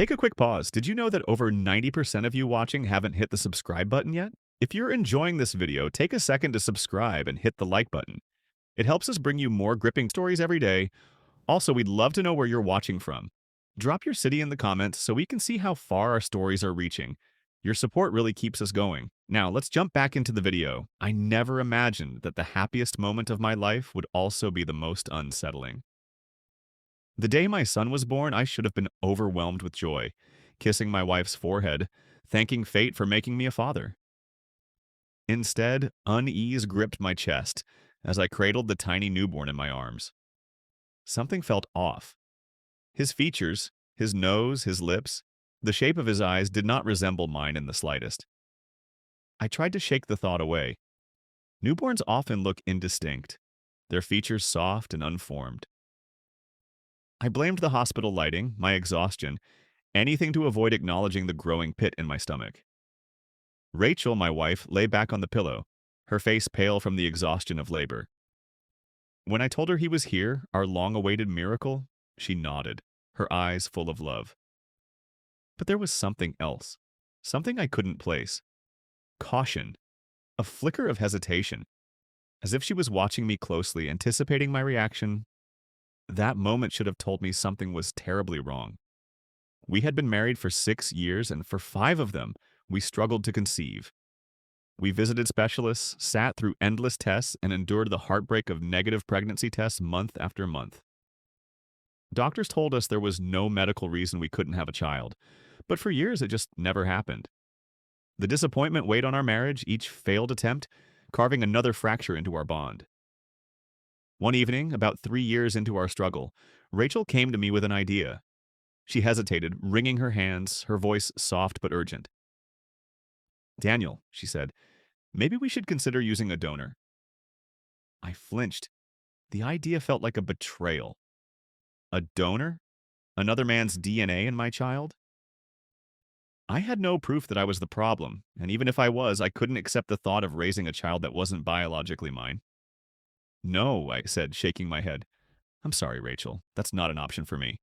Take a quick pause. Did you know that over 90% of you watching haven't hit the subscribe button yet? If you're enjoying this video, take a second to subscribe and hit the like button. It helps us bring you more gripping stories every day. Also, we'd love to know where you're watching from. Drop your city in the comments so we can see how far our stories are reaching. Your support really keeps us going. Now, let's jump back into the video. I never imagined that the happiest moment of my life would also be the most unsettling. The day my son was born, I should have been overwhelmed with joy, kissing my wife's forehead, thanking fate for making me a father. Instead, unease gripped my chest as I cradled the tiny newborn in my arms. Something felt off. His features, his nose, his lips, the shape of his eyes did not resemble mine in the slightest. I tried to shake the thought away. Newborns often look indistinct, their features soft and unformed. I blamed the hospital lighting, my exhaustion, anything to avoid acknowledging the growing pit in my stomach. Rachel, my wife, lay back on the pillow, her face pale from the exhaustion of labor. When I told her he was here, our long-awaited miracle, she nodded, her eyes full of love. But there was something else, something I couldn't place. Caution, a flicker of hesitation, as if she was watching me closely, anticipating my reaction. That moment should have told me something was terribly wrong. We had been married for 6 years, and for 5 of them, we struggled to conceive. We visited specialists, sat through endless tests, and endured the heartbreak of negative pregnancy tests month after month. Doctors told us there was no medical reason we couldn't have a child, but for years it just never happened. The disappointment weighed on our marriage, each failed attempt, carving another fracture into our bond. One evening, about 3 years into our struggle, Rachel came to me with an idea. She hesitated, wringing her hands, her voice soft but urgent. "Daniel," she said, "maybe we should consider using a donor." I flinched. The idea felt like a betrayal. A donor? Another man's DNA in my child? I had no proof that I was the problem, and even if I was, I couldn't accept the thought of raising a child that wasn't biologically mine. "No," I said, shaking my head. "I'm sorry, Rachel. That's not an option for me.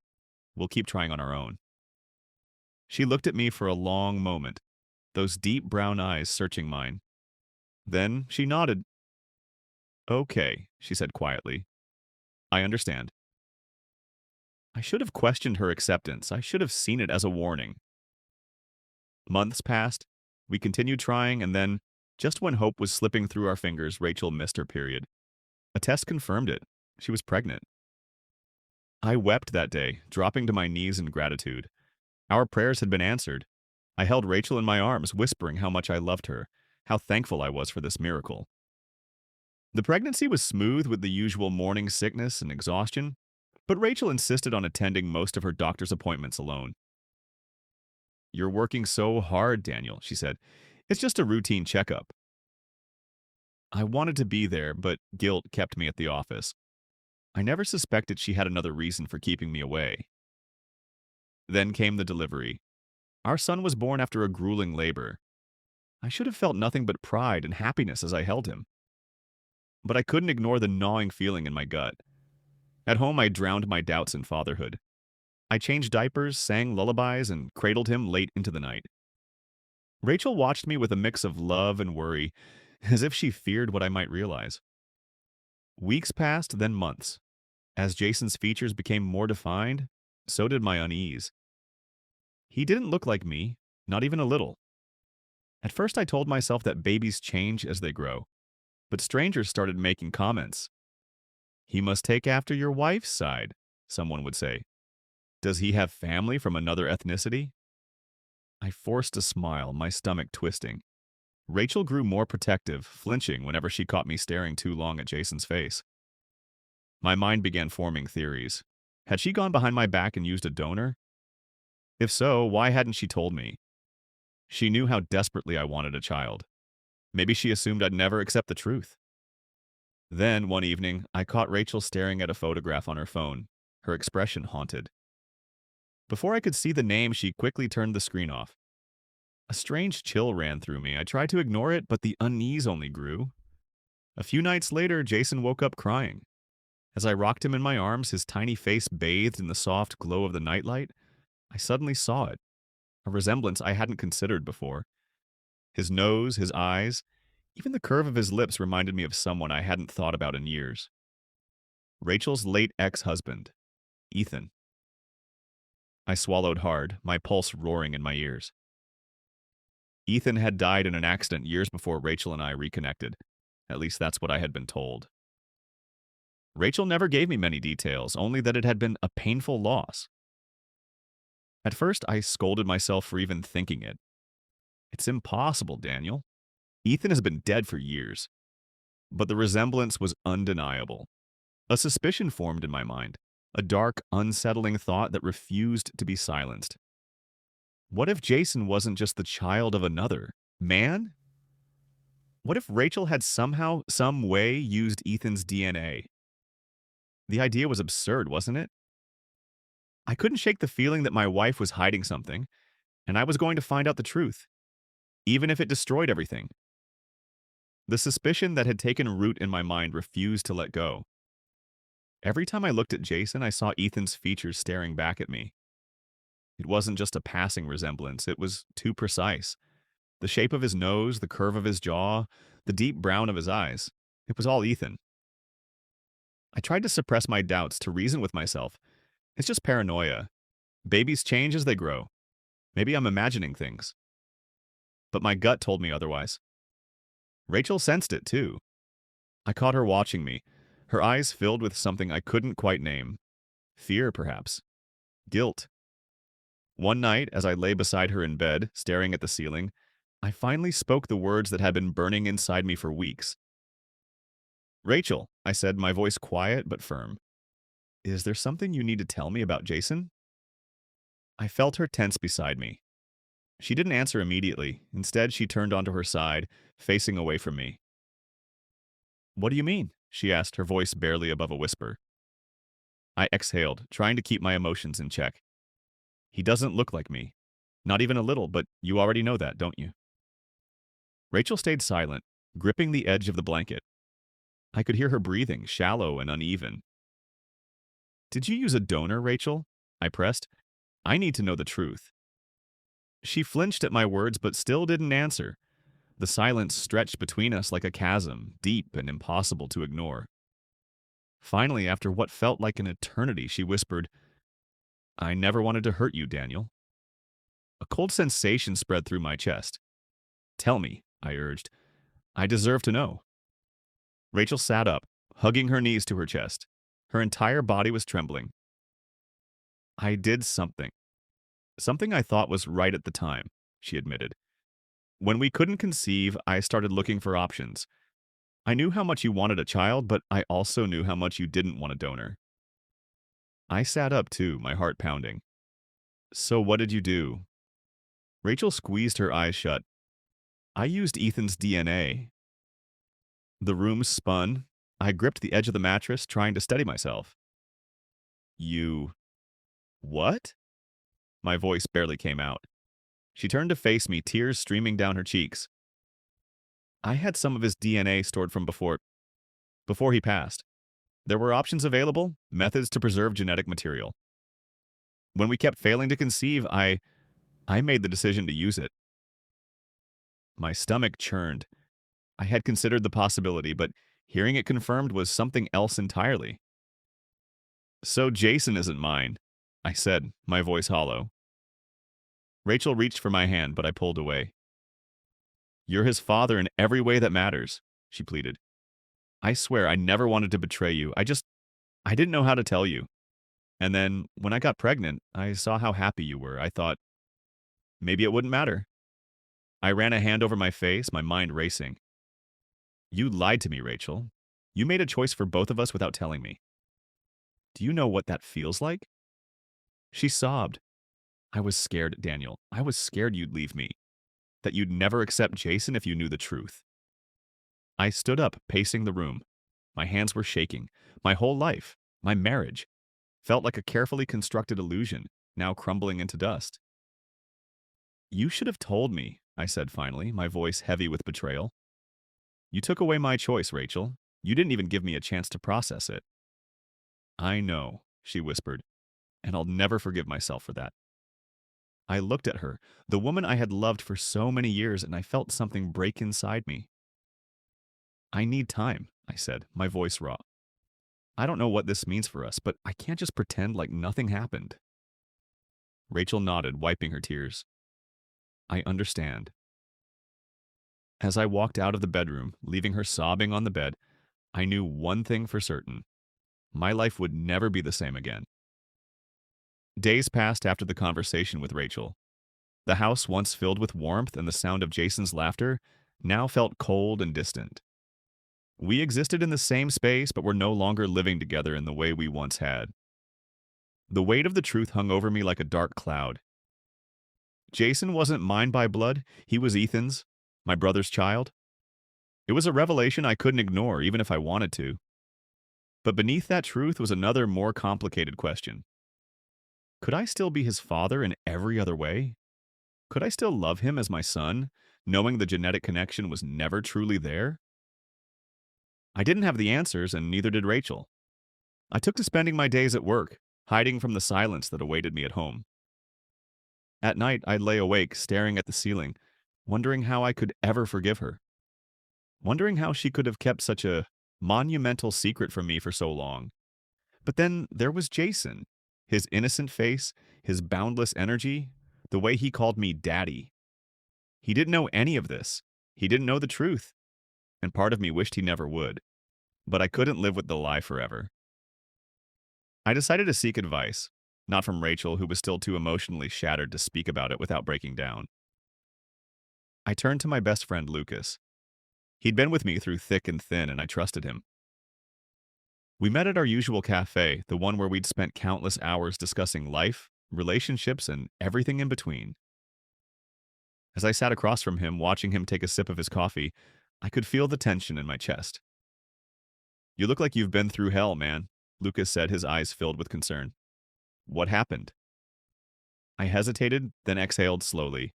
We'll keep trying on our own." She looked at me for a long moment, those deep brown eyes searching mine. Then she nodded. "Okay," she said quietly. "I understand." I should have questioned her acceptance. I should have seen it as a warning. Months passed. We continued trying, and then, just when hope was slipping through our fingers, Rachel missed her period. A test confirmed it. She was pregnant. I wept that day, dropping to my knees in gratitude. Our prayers had been answered. I held Rachel in my arms, whispering how much I loved her, how thankful I was for this miracle. The pregnancy was smooth with the usual morning sickness and exhaustion, but Rachel insisted on attending most of her doctor's appointments alone. "You're working so hard, Daniel," she said. "It's just a routine checkup." I wanted to be there, but guilt kept me at the office. I never suspected she had another reason for keeping me away. Then came the delivery. Our son was born after a grueling labor. I should have felt nothing but pride and happiness as I held him. But I couldn't ignore the gnawing feeling in my gut. At home, I drowned my doubts in fatherhood. I changed diapers, sang lullabies, and cradled him late into the night. Rachel watched me with a mix of love and worry, as if she feared what I might realize. Weeks passed, then months. As Jason's features became more defined, so did my unease. He didn't look like me, not even a little. At first I told myself that babies change as they grow, but strangers started making comments. "He must take after your wife's side," someone would say. "Does he have family from another ethnicity?" I forced a smile, my stomach twisting. Rachel grew more protective, flinching whenever she caught me staring too long at Jason's face. My mind began forming theories. Had she gone behind my back and used a donor? If so, why hadn't she told me? She knew how desperately I wanted a child. Maybe she assumed I'd never accept the truth. Then, one evening, I caught Rachel staring at a photograph on her phone, her expression haunted. Before I could see the name, she quickly turned the screen off. A strange chill ran through me. I tried to ignore it, but the unease only grew. A few nights later, Jason woke up crying. As I rocked him in my arms, his tiny face bathed in the soft glow of the nightlight, I suddenly saw it, a resemblance I hadn't considered before. His nose, his eyes, even the curve of his lips reminded me of someone I hadn't thought about in years. Rachel's late ex-husband, Ethan. I swallowed hard, my pulse roaring in my ears. Ethan had died in an accident years before Rachel and I reconnected. At least that's what I had been told. Rachel never gave me many details, only that it had been a painful loss. At first, I scolded myself for even thinking it. It's impossible, Daniel. Ethan has been dead for years. But the resemblance was undeniable. A suspicion formed in my mind, a dark, unsettling thought that refused to be silenced. What if Jason wasn't just the child of another man? What if Rachel had somehow, some way used Ethan's DNA? The idea was absurd, wasn't it? I couldn't shake the feeling that my wife was hiding something, and I was going to find out the truth, even if it destroyed everything. The suspicion that had taken root in my mind refused to let go. Every time I looked at Jason, I saw Ethan's features staring back at me. It wasn't just a passing resemblance, it was too precise. The shape of his nose, the curve of his jaw, the deep brown of his eyes. It was all Ethan. I tried to suppress my doubts, to reason with myself. It's just paranoia. Babies change as they grow. Maybe I'm imagining things. But my gut told me otherwise. Rachel sensed it too. I caught her watching me, her eyes filled with something I couldn't quite name. Fear, perhaps. Guilt. One night, as I lay beside her in bed, staring at the ceiling, I finally spoke the words that had been burning inside me for weeks. Rachel, I said, my voice quiet but firm. Is there something you need to tell me about Jason? I felt her tense beside me. She didn't answer immediately. Instead, she turned onto her side, facing away from me. What do you mean? She asked, her voice barely above a whisper. I exhaled, trying to keep my emotions in check. He doesn't look like me. Not even a little, but you already know that, don't you? Rachel stayed silent, gripping the edge of the blanket. I could hear her breathing, shallow and uneven. Did you use a donor, Rachel? I pressed. I need to know the truth. She flinched at my words, but still didn't answer. The silence stretched between us like a chasm, deep and impossible to ignore. Finally, after what felt like an eternity, she whispered, I never wanted to hurt you, Daniel. A cold sensation spread through my chest. Tell me, I urged. I deserve to know. Rachel sat up, hugging her knees to her chest. Her entire body was trembling. I did something. Something I thought was right at the time, she admitted. When we couldn't conceive, I started looking for options. I knew how much you wanted a child, but I also knew how much you didn't want a donor. I sat up too, my heart pounding. So what did you do? Rachel squeezed her eyes shut. I used Ethan's DNA. The room spun. I gripped the edge of the mattress, trying to steady myself. You... what? My voice barely came out. She turned to face me, tears streaming down her cheeks. I had some of his DNA stored from before he passed. There were options available, methods to preserve genetic material. When we kept failing to conceive, I made the decision to use it. My stomach churned. I had considered the possibility, but hearing it confirmed was something else entirely. So Jason isn't mine, I said, my voice hollow. Rachel reached for my hand, but I pulled away. You're his father in every way that matters, she pleaded. I swear I never wanted to betray you. I didn't know how to tell you. And then, when I got pregnant, I saw how happy you were. I thought, maybe it wouldn't matter. I ran a hand over my face, my mind racing. You lied to me, Rachel. You made a choice for both of us without telling me. Do you know what that feels like? She sobbed. I was scared, Daniel. I was scared you'd leave me. That you'd never accept Jason if you knew the truth. I stood up, pacing the room. My hands were shaking. My whole life, my marriage, felt like a carefully constructed illusion, now crumbling into dust. You should have told me, I said finally, my voice heavy with betrayal. You took away my choice, Rachel. You didn't even give me a chance to process it. I know, she whispered, and I'll never forgive myself for that. I looked at her, the woman I had loved for so many years, and I felt something break inside me. I need time, I said, my voice raw. I don't know what this means for us, but I can't just pretend like nothing happened. Rachel nodded, wiping her tears. I understand. As I walked out of the bedroom, leaving her sobbing on the bed, I knew one thing for certain. My life would never be the same again. Days passed after the conversation with Rachel. The house, once filled with warmth and the sound of Jason's laughter, now felt cold and distant. We existed in the same space, but were no longer living together in the way we once had. The weight of the truth hung over me like a dark cloud. Jason wasn't mine by blood, he was Ethan's, my brother's child. It was a revelation I couldn't ignore, even if I wanted to. But beneath that truth was another, more complicated question. Could I still be his father in every other way? Could I still love him as my son, knowing the genetic connection was never truly there? I didn't have the answers, and neither did Rachel. I took to spending my days at work, hiding from the silence that awaited me at home. At night, I'd lay awake, staring at the ceiling, wondering how I could ever forgive her. Wondering how she could have kept such a monumental secret from me for so long. But then there was Jason. His innocent face, his boundless energy, the way he called me daddy. He didn't know any of this. He didn't know the truth. And part of me wished he never would. But I couldn't live with the lie forever. I decided to seek advice, not from Rachel, who was still too emotionally shattered to speak about it without breaking down. I turned to my best friend, Lucas. He'd been with me through thick and thin, and I trusted him. We met at our usual cafe, the one where we'd spent countless hours discussing life, relationships, and everything in between. As I sat across from him, watching him take a sip of his coffee, I could feel the tension in my chest. You look like you've been through hell, man, Lucas said, his eyes filled with concern. What happened? I hesitated, then exhaled slowly.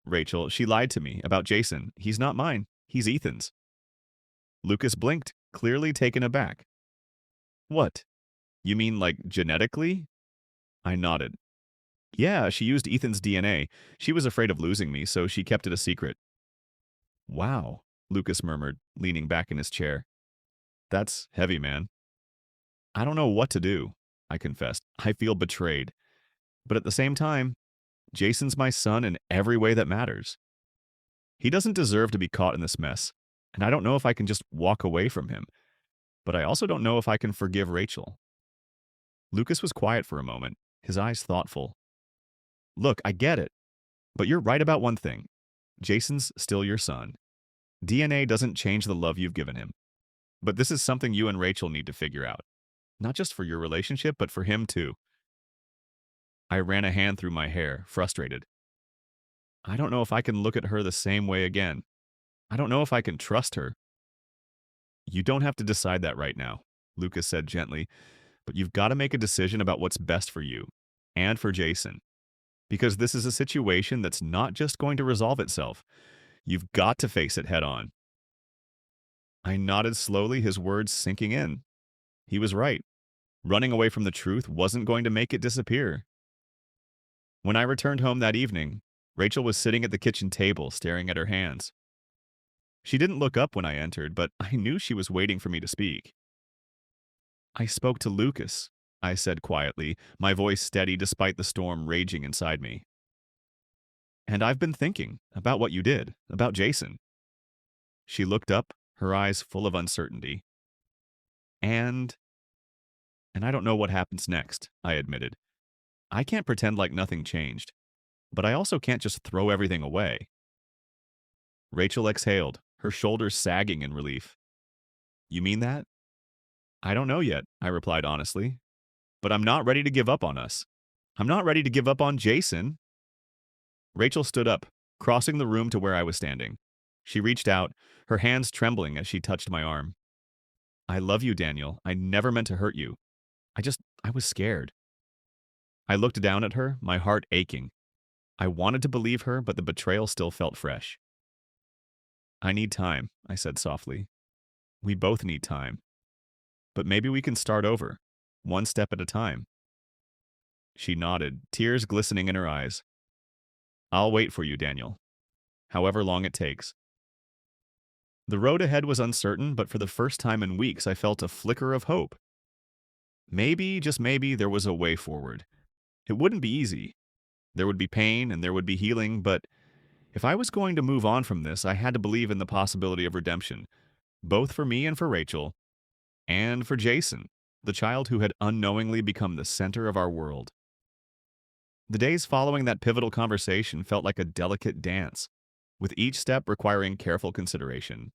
Rachel, she lied to me about Jason. He's not mine. He's Ethan's. Lucas blinked, clearly taken aback. What? You mean like genetically? I nodded. Yeah, she used Ethan's DNA. She was afraid of losing me, so she kept it a secret. Wow, Lucas murmured, leaning back in his chair. That's heavy, man. I don't know what to do, I confessed. I feel betrayed. But at the same time, Jason's my son in every way that matters. He doesn't deserve to be caught in this mess, and I don't know if I can just walk away from him. But I also don't know if I can forgive Rachel. Lucas was quiet for a moment, his eyes thoughtful. Look, I get it, but you're right about one thing. Jason's still your son. DNA doesn't change the love you've given him. But this is something you and Rachel need to figure out. Not just for your relationship, but for him too. I ran a hand through my hair, frustrated. I don't know if I can look at her the same way again. I don't know if I can trust her. You don't have to decide that right now, Lucas said gently, but you've got to make a decision about what's best for you and for Jason. Because this is a situation that's not just going to resolve itself. You've got to face it head on. I nodded slowly, his words sinking in. He was right. Running away from the truth wasn't going to make it disappear. When I returned home that evening, Rachel was sitting at the kitchen table, staring at her hands. She didn't look up when I entered, but I knew she was waiting for me to speak. I spoke to Lucas, I said quietly, my voice steady despite the storm raging inside me. And I've been thinking about what you did, about Jason. She looked up, her eyes full of uncertainty. And I don't know what happens next, I admitted. I can't pretend like nothing changed, but I also can't just throw everything away. Rachel exhaled, her shoulders sagging in relief. You mean that? I don't know yet, I replied honestly, but I'm not ready to give up on us. I'm not ready to give up on Jason. Rachel stood up, crossing the room to where I was standing. She reached out, her hands trembling as she touched my arm. I love you, Daniel. I never meant to hurt you. I was scared. I looked down at her, my heart aching. I wanted to believe her, but the betrayal still felt fresh. I need time, I said softly. We both need time. But maybe we can start over, one step at a time. She nodded, tears glistening in her eyes. I'll wait for you, Daniel, however long it takes. The road ahead was uncertain, but for the first time in weeks I felt a flicker of hope. Maybe, just maybe, there was a way forward. It wouldn't be easy. There would be pain and there would be healing, but if I was going to move on from this, I had to believe in the possibility of redemption, both for me and for Rachel, and for Jason, the child who had unknowingly become the center of our world. The days following that pivotal conversation felt like a delicate dance, with each step requiring careful consideration.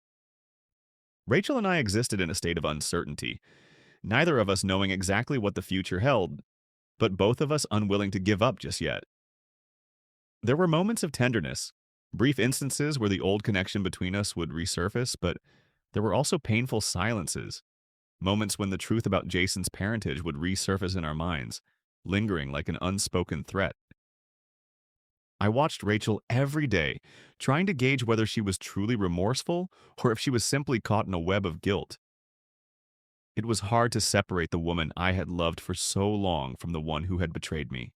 Rachel and I existed in a state of uncertainty, neither of us knowing exactly what the future held, but both of us unwilling to give up just yet. There were moments of tenderness, brief instances where the old connection between us would resurface, but there were also painful silences, moments when the truth about Jason's parentage would resurface in our minds, lingering like an unspoken threat. I watched Rachel every day, trying to gauge whether she was truly remorseful or if she was simply caught in a web of guilt. It was hard to separate the woman I had loved for so long from the one who had betrayed me.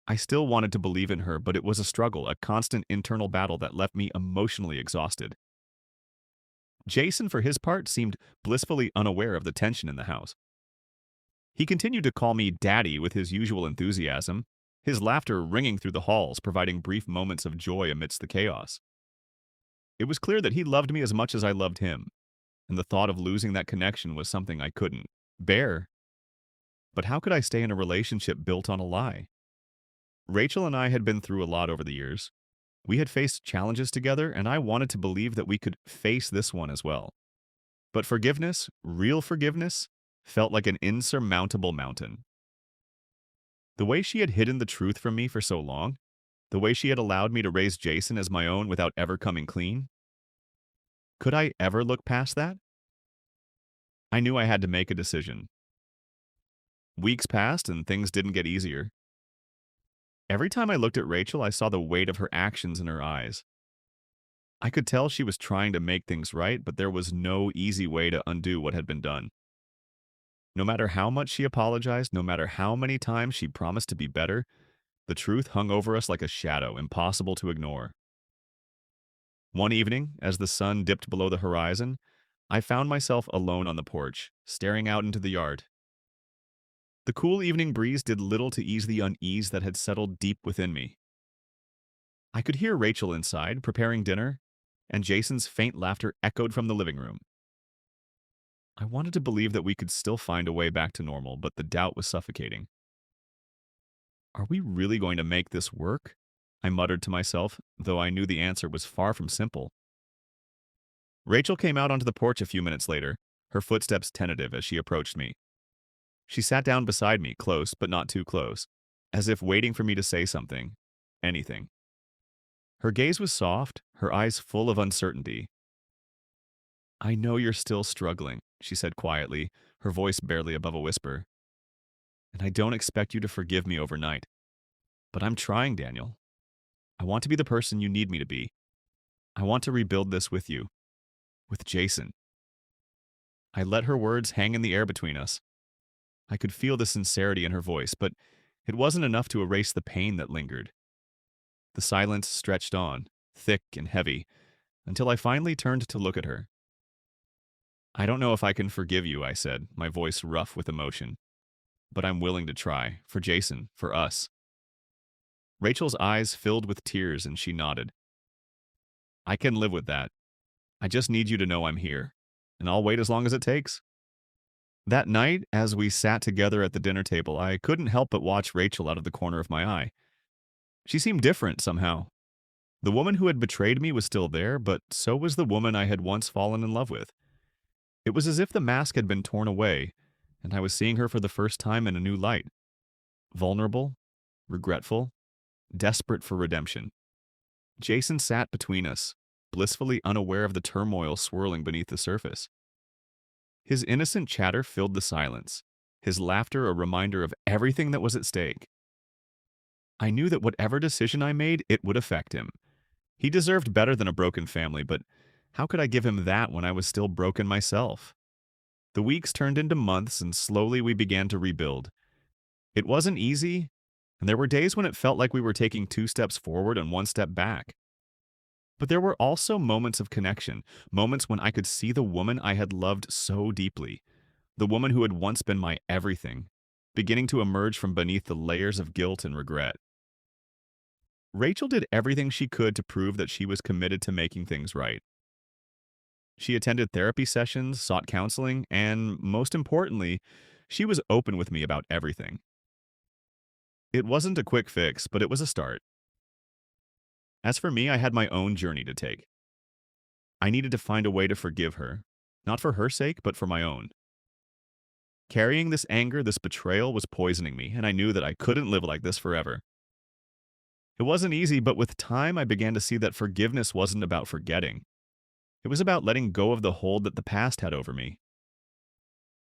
I still wanted to believe in her, but it was a struggle, a constant internal battle that left me emotionally exhausted. Jason, for his part, seemed blissfully unaware of the tension in the house. He continued to call me Daddy with his usual enthusiasm, his laughter ringing through the halls, providing brief moments of joy amidst the chaos. It was clear that he loved me as much as I loved him, and the thought of losing that connection was something I couldn't bear. But how could I stay in a relationship built on a lie? Rachel and I had been through a lot over the years. We had faced challenges together, and I wanted to believe that we could face this one as well. But forgiveness, real forgiveness, felt like an insurmountable mountain. The way she had hidden the truth from me for so long, the way she had allowed me to raise Jason as my own without ever coming clean, could I ever look past that? I knew I had to make a decision. Weeks passed and things didn't get easier. Every time I looked at Rachel, I saw the weight of her actions in her eyes. I could tell she was trying to make things right, but there was no easy way to undo what had been done. No matter how much she apologized, no matter how many times she promised to be better, the truth hung over us like a shadow, impossible to ignore. One evening, as the sun dipped below the horizon, I found myself alone on the porch, staring out into the yard. The cool evening breeze did little to ease the unease that had settled deep within me. I could hear Rachel inside, preparing dinner, and Jason's faint laughter echoed from the living room. I wanted to believe that we could still find a way back to normal, but the doubt was suffocating. Are we really going to make this work? I muttered to myself, though I knew the answer was far from simple. Rachel came out onto the porch a few minutes later, her footsteps tentative as she approached me. She sat down beside me, close but not too close, as if waiting for me to say something, anything. Her gaze was soft, her eyes full of uncertainty. I know you're still struggling, she said quietly, her voice barely above a whisper. And I don't expect you to forgive me overnight. But I'm trying, Daniel. I want to be the person you need me to be. I want to rebuild this with you. With Jason. I let her words hang in the air between us. I could feel the sincerity in her voice, but it wasn't enough to erase the pain that lingered. The silence stretched on, thick and heavy, until I finally turned to look at her. I don't know if I can forgive you, I said, my voice rough with emotion. But I'm willing to try, for Jason, for us. Rachel's eyes filled with tears and she nodded. I can live with that. I just need you to know I'm here, and I'll wait as long as it takes. That night, as we sat together at the dinner table, I couldn't help but watch Rachel out of the corner of my eye. She seemed different somehow. The woman who had betrayed me was still there, but so was the woman I had once fallen in love with. It was as if the mask had been torn away, and I was seeing her for the first time in a new light. Vulnerable, regretful, desperate for redemption. Jason sat between us, blissfully unaware of the turmoil swirling beneath the surface. His innocent chatter filled the silence, his laughter a reminder of everything that was at stake. I knew that whatever decision I made, it would affect him. He deserved better than a broken family, but how could I give him that when I was still broken myself? The weeks turned into months, and slowly we began to rebuild. It wasn't easy, and there were days when it felt like we were taking 2 steps forward and 1 step back. But there were also moments of connection, moments when I could see the woman I had loved so deeply, the woman who had once been my everything, beginning to emerge from beneath the layers of guilt and regret. Rachel did everything she could to prove that she was committed to making things right. She attended therapy sessions, sought counseling, and, most importantly, she was open with me about everything. It wasn't a quick fix, but it was a start. As for me, I had my own journey to take. I needed to find a way to forgive her, not for her sake, but for my own. Carrying this anger, this betrayal, was poisoning me, and I knew that I couldn't live like this forever. It wasn't easy, but with time, I began to see that forgiveness wasn't about forgetting. It was about letting go of the hold that the past had over me.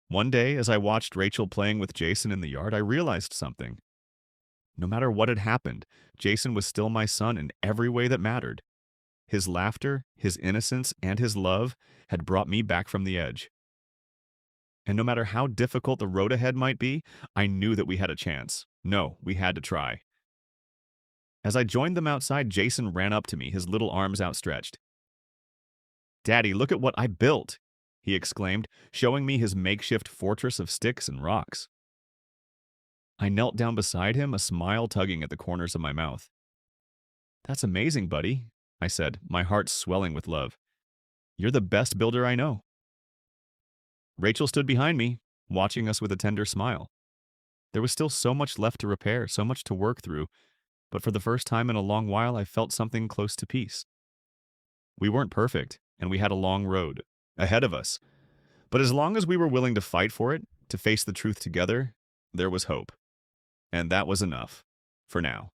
One day, as I watched Rachel playing with Jason in the yard, I realized something. No matter what had happened, Jason was still my son in every way that mattered. His laughter, his innocence, and his love had brought me back from the edge. And no matter how difficult the road ahead might be, I knew that we had a chance. No, we had to try. As I joined them outside, Jason ran up to me, his little arms outstretched. "Daddy, look at what I built!" he exclaimed, showing me his makeshift fortress of sticks and rocks. I knelt down beside him, a smile tugging at the corners of my mouth. "That's amazing, buddy," I said, my heart swelling with love. "You're the best builder I know." Rachel stood behind me, watching us with a tender smile. There was still so much left to repair, so much to work through, but for the first time in a long while, I felt something close to peace. We weren't perfect, and we had a long road ahead of us. But as long as we were willing to fight for it, to face the truth together, there was hope. And that was enough. For now.